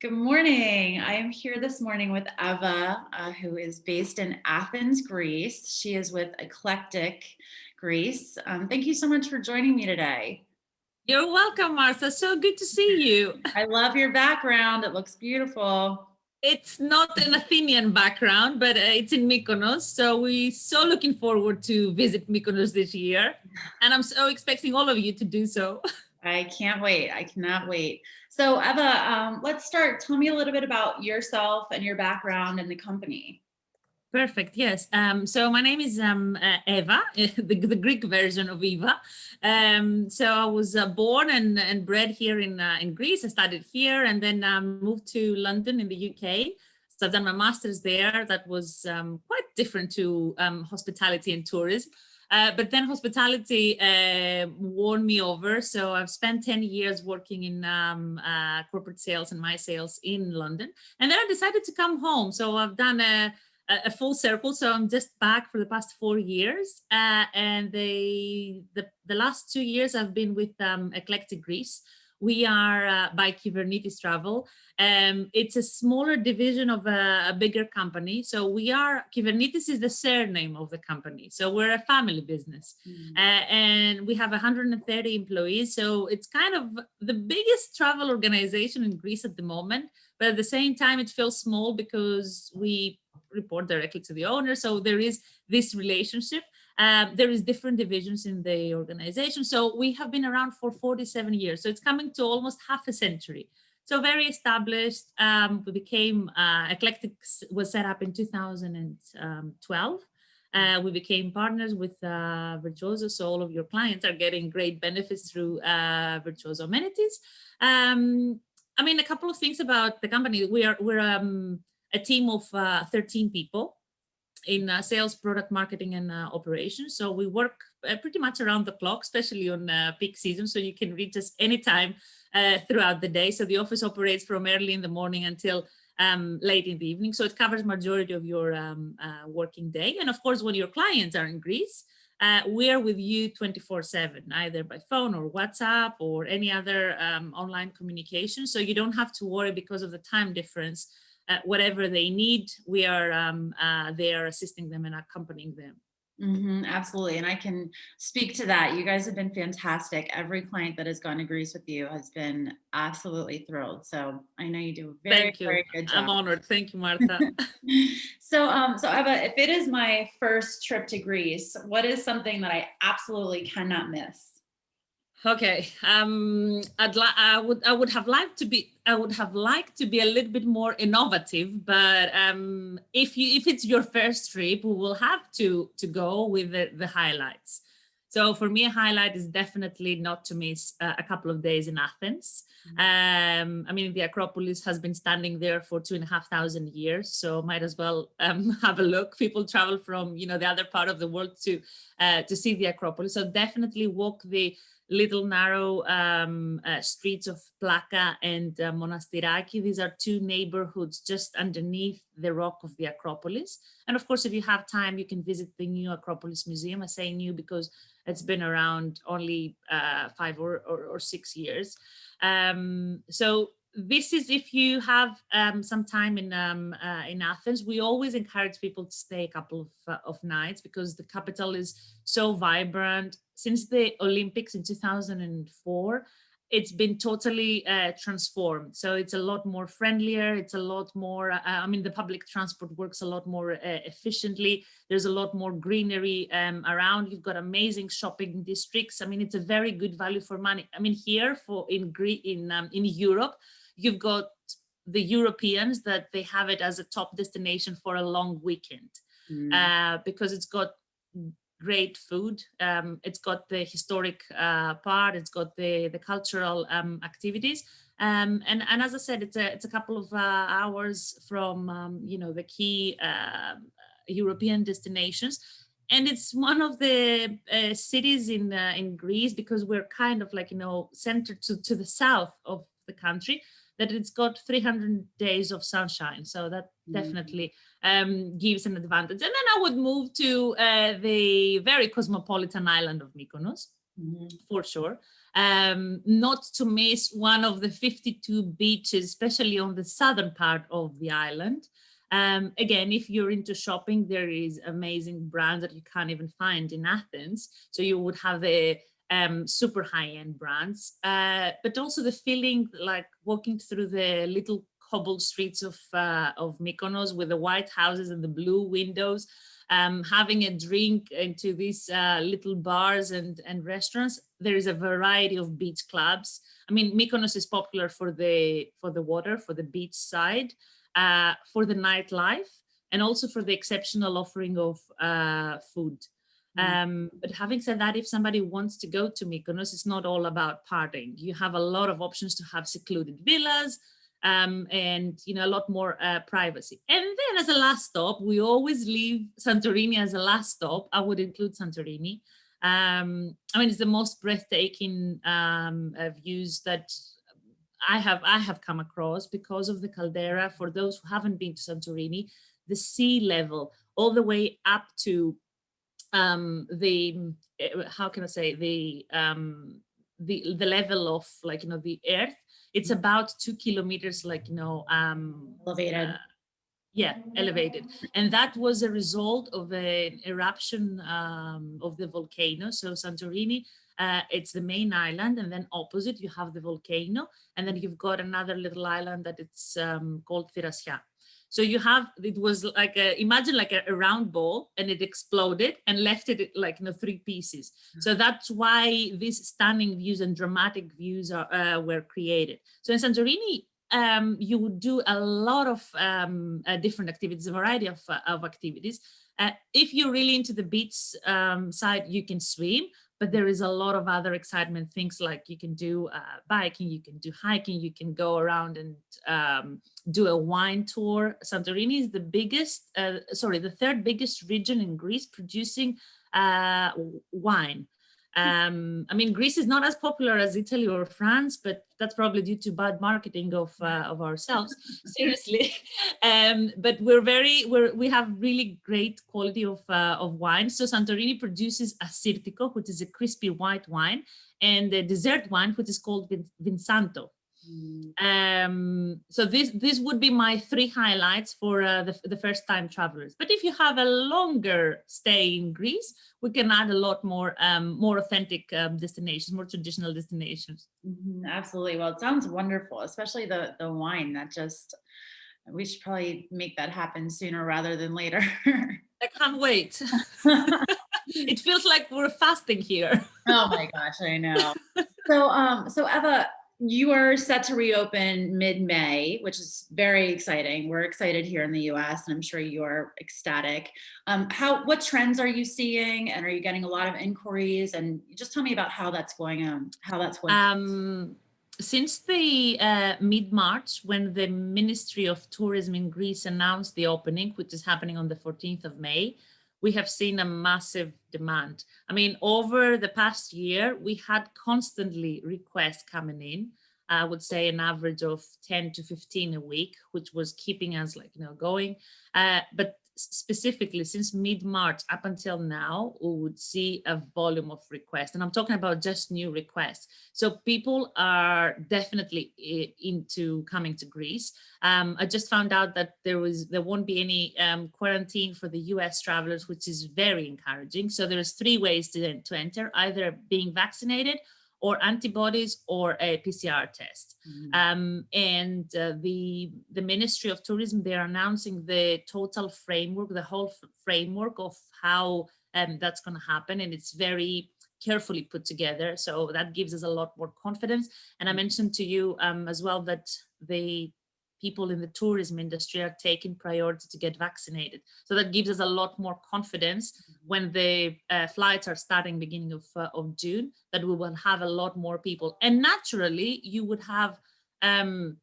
Good morning. I am here this morning with Eva, who is based in Athens, Greece. She is with Eclectic Greece. Thank you so much for joining me today. You're welcome, Martha. So good to see you. I love your background. It looks beautiful. It's not an Athenian background, but it's in Mykonos. So we're so looking forward to visit Mykonos this year. And I'm so expecting all of you to do so. I can't wait. I cannot wait. So, Eva, let's start. Tell me a little bit about yourself and your background and the company. Perfect. Yes. So my name is Eva, the Greek version of Eva. So I was born and bred here in Greece. I studied here and then moved to London in the UK. So I've done my master's there. That was quite different to hospitality and tourism. But then hospitality won me over. So I've spent 10 years working in corporate sales and my sales in London. And then I decided to come home. So I've done a full circle. So I'm just back for the past 4 years. And the last 2 years I've been with Eclectic Greece. We are by Kybernetes Travel. It's a smaller division of a bigger company. So Kybernetes is the surname of the company. So we're a family business. And we have 130 employees. So it's kind of the biggest travel organization in Greece at the moment. But at the same time, it feels small because we report directly to the owner. So there is this relationship. There is different divisions in the organization. So we have been around for 47 years. So it's coming to almost half a century. So very established. We became, Eclectic was set up in 2012. We became partners with Virtuoso. So all of your clients are getting great benefits through Virtuoso amenities. I mean, a couple of things about the company. We're a team of 13 people in sales, product marketing, and operations. So we work pretty much around the clock, especially on peak season. So you can reach us anytime throughout the day. So the office operates from early in the morning until late in the evening. So it covers majority of your working day. And of course, when your clients are in Greece, we're with you 24/7, either by phone or WhatsApp or any other online communication. So you don't have to worry because of the time difference. Whatever they need, we are there assisting them and accompanying them. Absolutely. And I can speak to that. You guys have been fantastic. Every client that has gone to Greece with you has been absolutely thrilled. So I know you do a very, Thank you. very good I'm job. honored. Thank you, Martha. So Eva, if it is my first trip to Greece, what is something that I absolutely cannot miss? Okay. I would have liked to be a little bit more innovative, but if it's your first trip, we will have to go with the highlights. So for me, a highlight is definitely not to miss a couple of days in Athens. I mean, the Acropolis has been standing there for 2,500 years, so might as well have a look. People travel from the other part of the world to see the Acropolis. So definitely walk the little narrow streets of Plaka and Monastiraki. These are two neighborhoods just underneath the rock of the Acropolis. And of course, if you have time, you can visit the new Acropolis Museum. I say new because it's been around only 5 or 6 years. So this is if you have some time in Athens. We always encourage people to stay a couple of nights because the capital is so vibrant. Since the Olympics in 2004, it's been totally transformed. So it's a lot more friendlier. It's a lot more, I mean, the public transport works a lot more efficiently. There's a lot more greenery around. You've got amazing shopping districts. I mean, it's a very good value for money. I mean, here in Europe, you've got the Europeans that they have it as a top destination for a long weekend because it's got great food. It's got the historic part. It's got the cultural activities. And as I said, it's a couple of hours from the key European destinations. And it's one of the cities in Greece because we're kind of like centered to the south of the country, that it's got 300 days of sunshine. So that definitely gives an advantage. And then I would move to the very cosmopolitan island of Mykonos, for sure. not to miss one of the 52 beaches, especially on the southern part of the island. Again, if you're into shopping, there is amazing brands that you can't even find in Athens. So you would have the super high-end brands, but also the feeling like walking through the little cobbled streets of Mykonos with the white houses and the blue windows, having a drink into these little bars and restaurants. There is a variety of beach clubs. I mean, Mykonos is popular for the water, for the beach side, for the nightlife, and also for the exceptional offering of food. But having said that, if somebody wants to go to Mykonos, it's not all about partying. You have a lot of options to have secluded villas, and a lot more privacy. And then as a last stop, we always leave Santorini as a last stop. I would include Santorini. I mean, it's the most breathtaking views that I have come across because of the caldera. For those who haven't been to Santorini, the sea level all the way up to the how can I say the level of the earth. It's about 2 kilometers, Elevated. yeah, elevated, and that was a result of an eruption of the volcano. So Santorini, it's the main island, and then opposite you have the volcano, and then you've got another little island that it's called Thirassia. So it was like imagine like a round ball, and it exploded and left it like three pieces. So that's why these stunning views and dramatic views were created. So in Santorini, you would do a lot of different activities, a variety of activities. If you're really into the beach side, you can swim, but there is a lot of other excitement things, like you can do biking, you can do hiking, you can go around and do a wine tour. Santorini is the third biggest region in Greece producing wine. I mean, Greece is not as popular as Italy or France, but that's probably due to bad marketing of ourselves. Seriously, but we have really great quality of wine. So Santorini produces Assyrtiko, which is a crispy white wine, and the dessert wine, which is called Vinsanto. So this would be my three highlights for the first time travelers. But if you have a longer stay in Greece, we can add a lot more authentic destinations, more traditional destinations. Absolutely. Well, it sounds wonderful, especially the wine. We should probably make that happen sooner rather than later. I can't wait. It feels like we're fasting here. Oh my gosh, I know. So Eva, you are set to reopen mid-May, which is very exciting. We're excited here in the US, and I'm sure you're ecstatic. What trends are you seeing, and are you getting a lot of inquiries? And just tell me about how that's going on. Since the mid-March, when the Ministry of Tourism in Greece announced the opening, which is happening on the 14th of May, we have seen a massive demand. I mean, over the past year, we had constantly requests coming in. I would say an average of 10 to 15 a week, which was keeping us going. But specifically since mid-March up until now, we would see a volume of requests. And I'm talking about just new requests. So people are definitely into coming to Greece. I just found out that there won't be any quarantine for the US travelers, which is very encouraging. So there's three ways to enter, either being vaccinated or antibodies or a PCR test. And the Ministry of Tourism, they're announcing the total framework, the whole framework of how that's going to happen. And it's very carefully put together. So that gives us a lot more confidence. And I mentioned to you as well that the people in the tourism industry are taking priority to get vaccinated. So that gives us a lot more confidence when the flights are starting beginning of June, that we will have a lot more people. And naturally, you would have a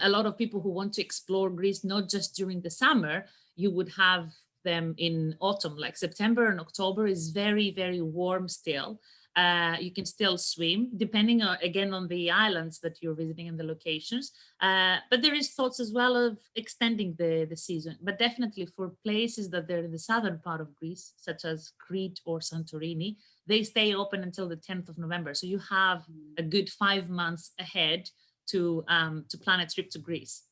lot of people who want to explore Greece, not just during the summer. You would have them in autumn, like September and October is very, very warm still. You can still swim, depending on, again, on the islands that you're visiting and the locations. But there is thoughts as well of extending the season. But definitely for places that they're in the southern part of Greece, such as Crete or Santorini, they stay open until the 10th of November. So you have a good 5 months ahead to plan a trip to Greece.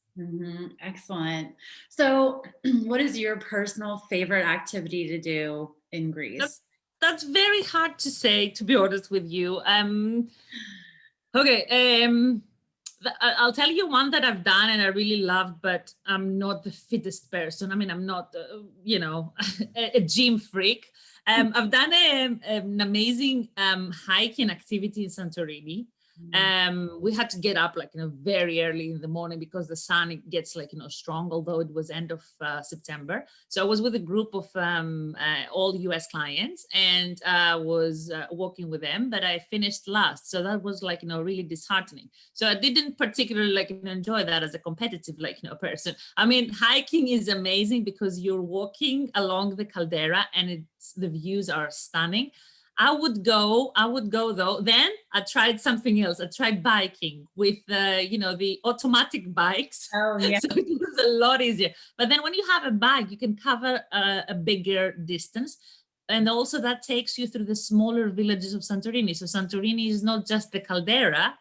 Excellent. So, what is your personal favorite activity to do in Greece? That's very hard to say, to be honest with you. Okay, I'll tell you one that I've done and I really loved, but I'm not the fittest person. I mean, I'm not, a gym freak. I've done an amazing hiking activity in Santorini. We had to get up like very early in the morning because the sun gets strong, although it was end of September. So I was with a group of all US clients and was walking with them, but I finished last, so that was really disheartening. So I didn't particularly enjoy that as a competitive person. I mean, hiking is amazing because you're walking along the caldera and the views are stunning. I would go though. Then I tried something else. I tried biking with the automatic bikes. Oh, yeah. So it was a lot easier. But then when you have a bike, you can cover a bigger distance. And also that takes you through the smaller villages of Santorini. So Santorini is not just the caldera,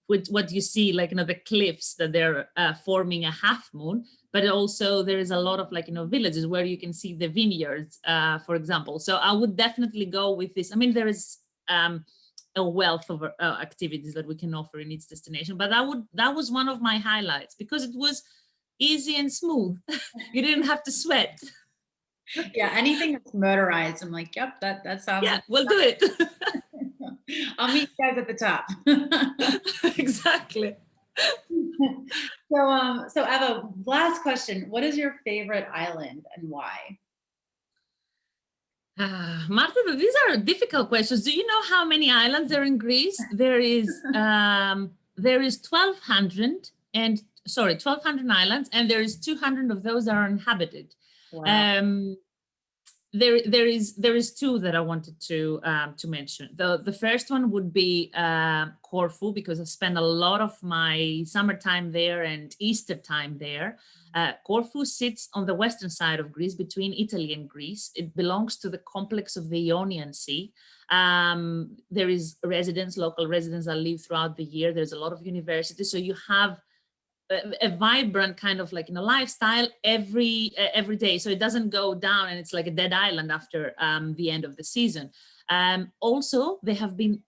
with what you see, the cliffs that they're forming a half moon, but also there is a lot of villages where you can see the vineyards, for example. So I would definitely go with this. I mean, there is a wealth of activities that we can offer in each destination, but that was one of my highlights because it was easy and smooth. You didn't have to sweat. Yeah, anything that's motorized, I'm like, yep, that sounds. Yeah, we'll do it. I'll meet you guys at the top. Exactly. So Eva, last question. What is your favorite island and why? Marta, these are difficult questions. Do you know how many islands are in Greece? There is 1,200 islands, and there is 200 of those that are inhabited. Wow. There is two that I wanted to mention. The first one would be Corfu, because I spent a lot of my summertime there and Easter time there. Corfu sits on the western side of Greece, between Italy and Greece. It belongs to the complex of the Ionian Sea. There is local residents that live throughout the year. There's a lot of universities, so you have a vibrant kind of lifestyle every day, so it doesn't go down and it's like a dead island after the end of the season. Also, they have been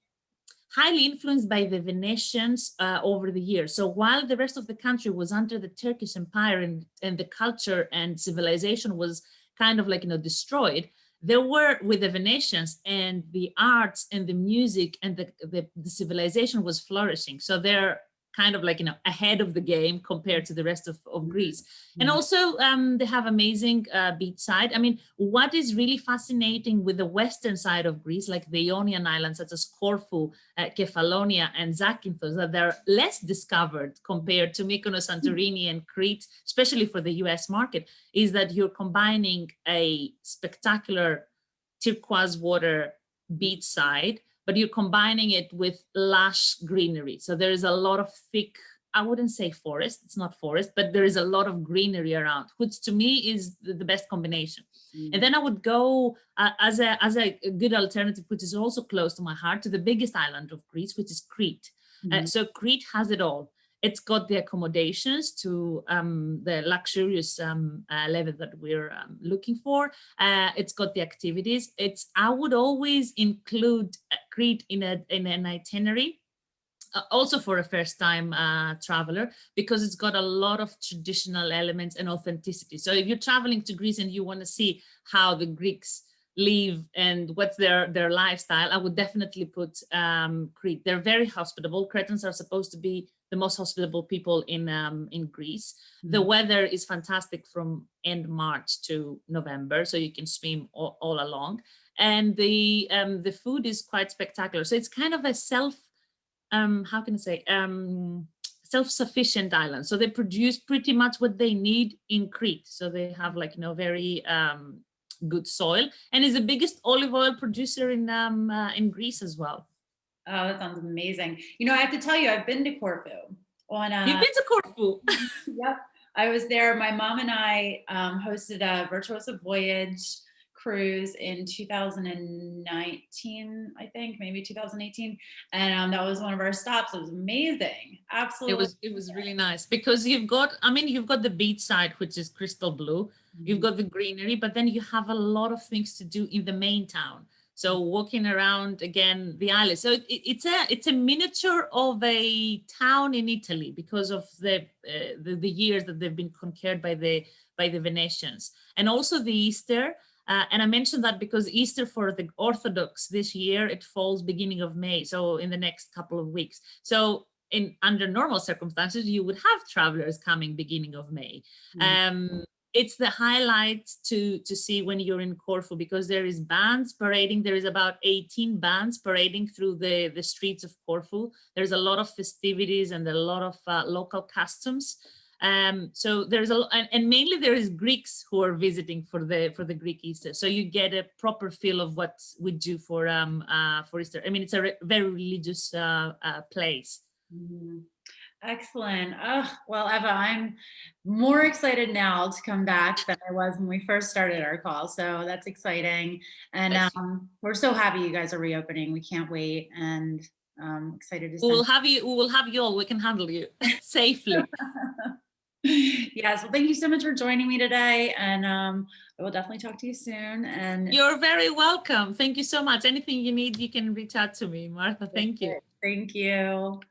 highly influenced by the Venetians over the years. So while the rest of the country was under the Turkish Empire and the culture and civilization was kind of destroyed, they were with the Venetians, and the arts and the music and the civilization was flourishing. So they're kind of ahead of the game compared to the rest of Greece. And also they have amazing beach side. I mean, what is really fascinating with the western side of Greece, like the Ionian Islands, such as Corfu, Kefalonia, and Zakynthos, that they're less discovered compared to Mykonos, Santorini, and Crete, especially for the US market, is that you're combining a spectacular turquoise water beach side, but you're combining it with lush greenery. So there is a lot of thick, I wouldn't say forest, it's not forest, but there is a lot of greenery around, which to me is the best combination. And then I would go as a good alternative, which is also close to my heart, to the biggest island of Greece, which is Crete. So Crete has it all. It's got the accommodations to the luxurious level that we're looking for. It's got the activities. I would always include Crete in an itinerary, also for a first-time traveler, because it's got a lot of traditional elements and authenticity. So if you're traveling to Greece and you want to see how the Greeks live and what's their lifestyle, I would definitely put Crete. They're very hospitable. Cretans are supposed to be the most hospitable people in Greece. The weather is fantastic from end March to November, so you can swim all along. And the food is quite spectacular. So it's kind of a how can I say, self-sufficient island. So they produce pretty much what they need in Crete. So they have very good soil, and is the biggest olive oil producer in Greece as well. Oh, that sounds amazing. You know, I have to tell you, I've been to Corfu on You've been to Corfu. yep. I was there. My mom and I hosted a Virtuoso Voyage cruise in 2019, I think, maybe 2018. And that was one of our stops. It was amazing. Absolutely. It was really nice because you've got, I mean, you've got the beach side, which is crystal blue. You've got the greenery, but then you have a lot of things to do in the main town. So walking around again the island. So it's a miniature of a town in Italy because of the years that they've been conquered by the Venetians, and also the Easter. And I mentioned that because Easter for the Orthodox this year, it falls beginning of May, so in the next couple of weeks. So under normal circumstances, you would have travelers coming beginning of May. It's the highlight to see when you're in Corfu, because there is bands parading. There is about 18 bands parading through the streets of Corfu. There's a lot of festivities and a lot of local customs. So there's and mainly there is Greeks who are visiting for the Greek Easter. So you get a proper feel of what we do for Easter. I mean, it's a very religious place. Excellent. Oh, well, Eva, I'm more excited now to come back than I was when we first started our call. So that's exciting. And we're so happy you guys are reopening. We can't wait, and excited to we will have you all. We can handle you safely. Yes. Well, thank you so much for joining me today. And I will definitely talk to you soon. And you're very welcome. Thank you so much. Anything you need, you can reach out to me, Martha. Thank you. Thank you.